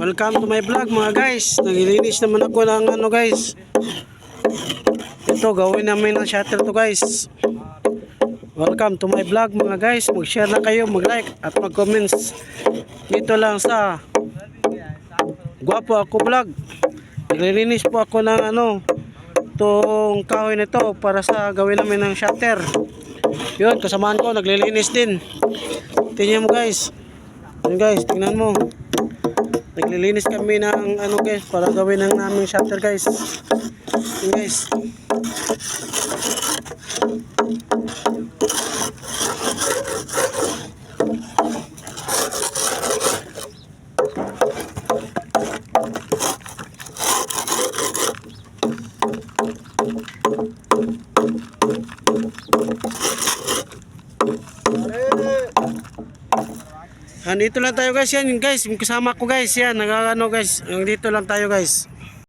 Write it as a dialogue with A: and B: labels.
A: Welcome to my vlog mga guys. Naglilinis naman ako ng guys. Ito gawin namin ng shutter to guys. Welcome to my vlog mga guys. Mag-share na kayo, mag-like at mag-comments. Dito lang sa Gwapo Ako Vlog. Naglilinis po ako ng tong kahoy nito para sa gawin namin ng shutter. Yun, kasamaan ko naglilinis din. Tingnan mo guys. Yun guys, tingnan mo. Naglilinis kami ng guys para gawin ng naming shutter guys. Yun guys. Andito lang tayo guys, yan guys, yung kasama ko guys, yan, guys, dito lang tayo guys.